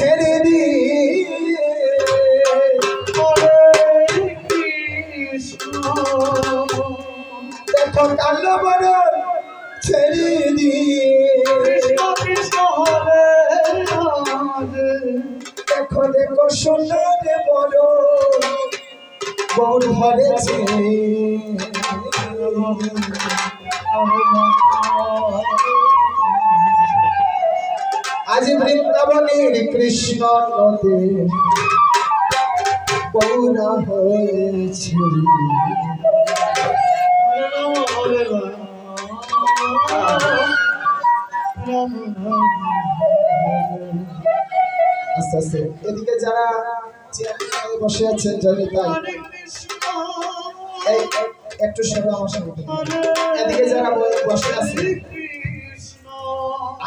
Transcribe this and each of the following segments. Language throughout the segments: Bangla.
ছেড়ে দিয়ে দেখো কালো বরণ ছেড়ে দিয়ে দেখো দেখো সোনার বরণ বর ধরেছে আজ বৃন্দাবনের কৃষ্ণ নদে বৌরা হয়েছে আস্তে আস্তে এদিকে যারা চেয়ারে বসে আছেন জানি তাই এই একটু সেবা আমার সঙ্গে এদিকে যারা বসে আছে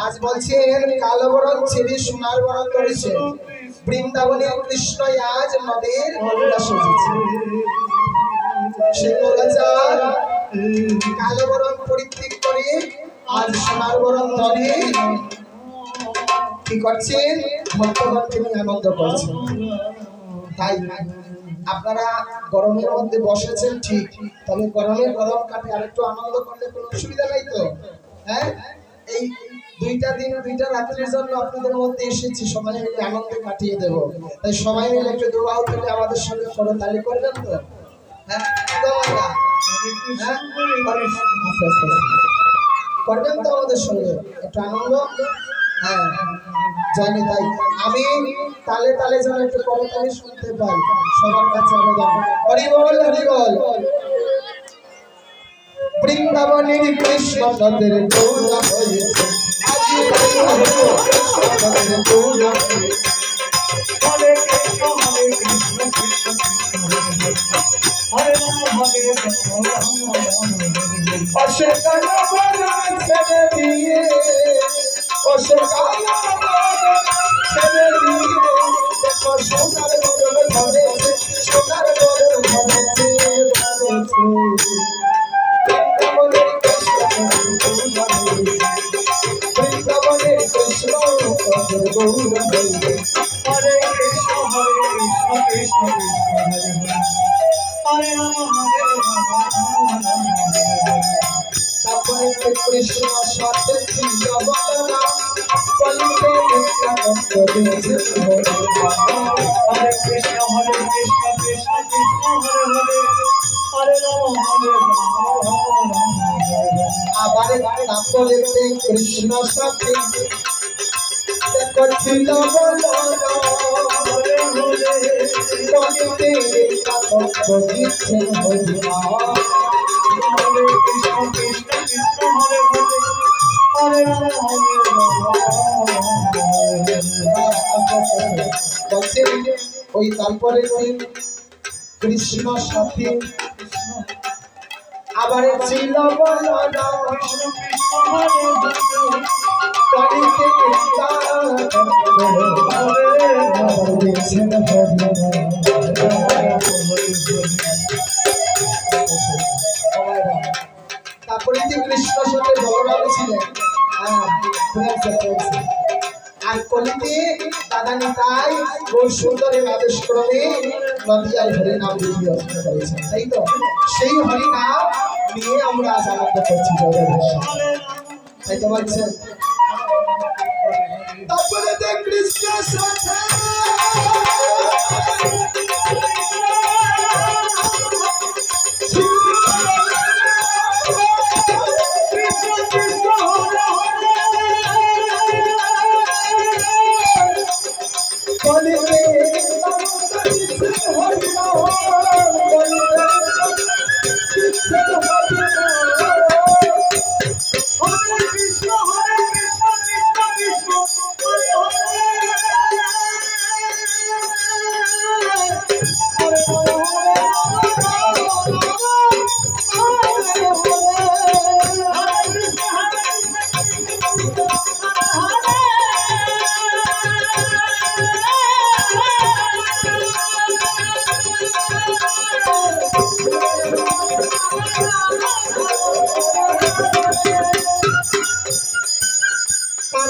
আজ বলছেন কালো বরণ ছেড়ে সোনার বরণ করেছে বৃন্দাবনের কৃষ্ণ আজ নদীর সেজেছে সে গোলাচার কালো বরণ পরিত্যাগ করে আজ সোনার বরণ ধরে কি করছেন ভক্তগণ তিনি আনন্দ করছেন তাই আপনারা গরমের মধ্যে বসেছেন ঠিক তবে গরমের গরম কাটে আরেকটু আনন্দ করলে কোনো অসুবিধা নাই তো হ্যাঁ এই দুইটা দিন দুইটা রাত্রির জন্য আপনাদের মধ্যে এসেছি সবাই মিলে আনন্দে কাটিয়ে দেব তাই সবাই মিলে একটু দোয়া তুলে আমাদের সঙ্গে করতালি করবেন তো হ্যাঁ করবেন তো আমাদের সঙ্গে একটু আনন্দ হ্যাঁ জানি তাই আমি তালে তালে যেন একটু করতালি শুনতে পাই সবার কাছে আবেদন হরি বল হরি বল বৃন্দাবনের কৃষ্ণ নদের গৌরা হয়েছে হরে কৃষ্ণ হরে রাম অশোকাল বরণ ছেড়ে দিয়ে অশোকাল বরণ ছেড়ে দিয়ে দেখো সোনার বরণ ধরেছে সোনার বরণ ধরেছে বৃন্দাবনের কৃষ্ণ গৌরা হরে কৃষ্ণ কৃষ্ণ কৃষ্ণ হরে তারপরে কৃষ্ণ সাথে ছিল বলরাম কলিতে দিয়েছে হরে কৃষ্ণ কৃষ্ণ কৃষ্ণ হরে হরে হরে রাম আবার তারপরে কৃষ্ণ সাথে ছিল বলরাম কলিতে দিয়েছে হরে কৃষ্ণ কৃষ্ণ কৃষ্ণ হরে হরে হরে বলছে ওই তারপরে কৃষ্ণ সাথে আবার ছিল বলরাম কৃষ্ণ কৃষ্ণ হরে কলিতে তারপরে কৃষ্ণ সাথে বলরাম ছিলেন আর কলিতে দাদা নিতাই বহু সুন্দরের আদেশ ক্রমে নদিয়ার হরিনাম বিধি অর্চনা করেছেন তাই তো সেই হরিনাম নিয়ে আমরা আজ আনন্দ করছি তাই তো বলছেন তারপরে কৃষ্ণ সাথে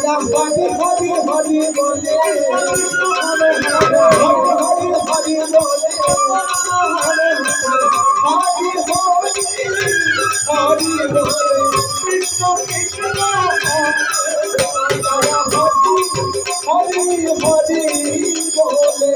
তারা হরি হরি হরি বলে হরে হরে হরি হরি বলে হরে হরি হরি বলে কৃষ্ণ কৃষ্ণ তারা হরি হরি বলে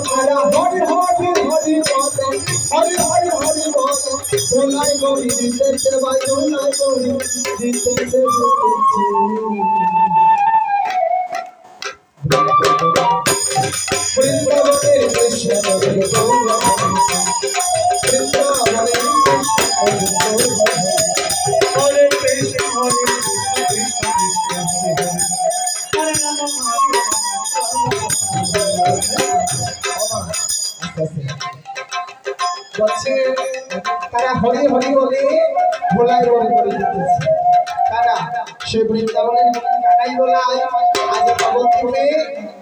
তারা হরি হরি হরি বলে হরি হরি হরি বলে দোলাই গরি দিতেছে ভাই দোলাই গরি দিতেছে বৃন্দাবনের কৃষ্ণ বৃন্দাবনের হরে কৃষ্ণ হরে কৃষ্ণ কৃষ্ণ কৃষ্ণ হরে হরে বলছে তারা হরি হরি বলে ভোলাই বলে করে দিতেছে তারা সে বৃন্দাবনের কানাই বলাই আজ নবদ্বীপে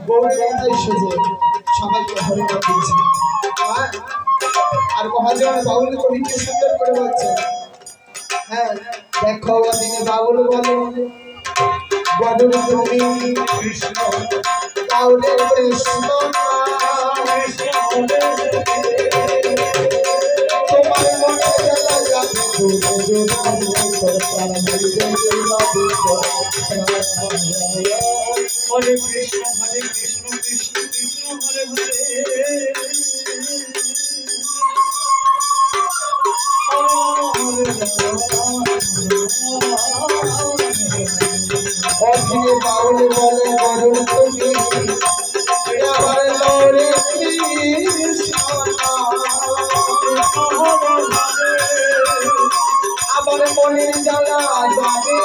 গৌরী গঙ্গায় সেজে সবাইকে হরি বল দিচ্ছে আর মহাজন বাউল কবিকে সুন্দর করে বলছে হ্যাঁ দেখো দিনে বাউল বলে বদল তুমি কৃষ্ণ বাউলের কৃষ্ণ তোমার মনে জ্বালা যাবে হরে কৃষ্ণ কৃষ্ণ কৃষ্ণ হরে হরে অধীনে বাউল বলে বদল তুমি আবার লড়ে আবার মনের জ্বালা যাবে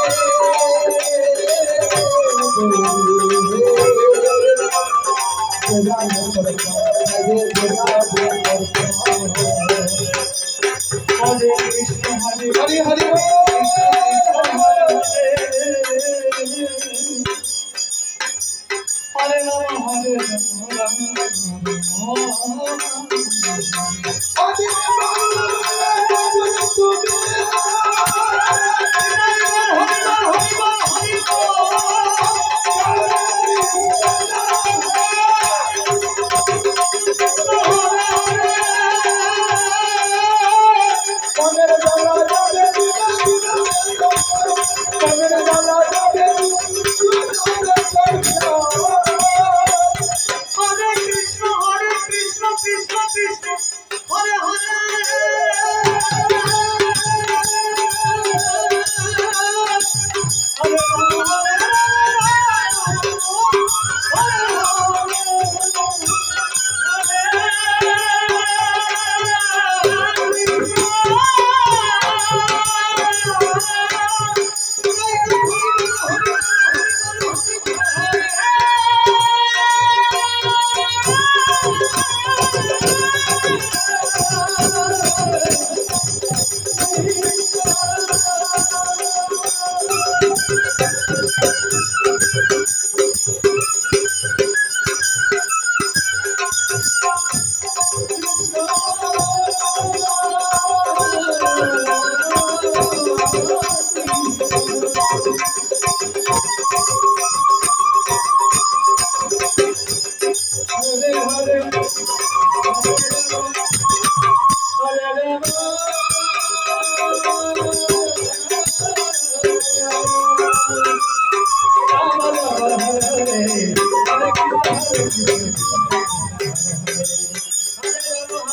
হরে কৃষ্ণ হরে হরে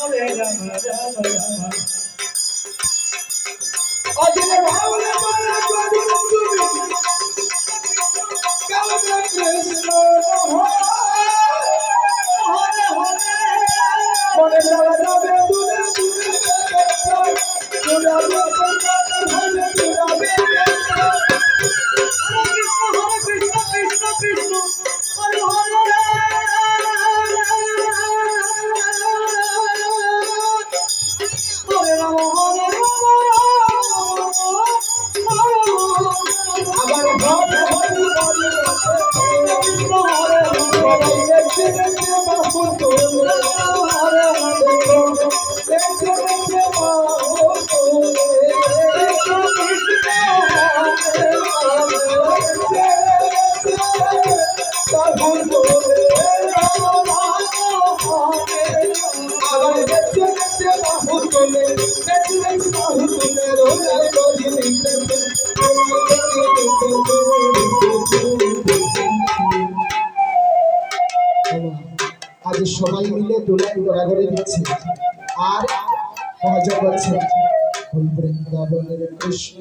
হরে রাম হরে রাম সবাই মিলে দোলাই গড়াগড়ি দিচ্ছে আর মজা করছে। ওই বৃন্দাবনের কৃষ্ণ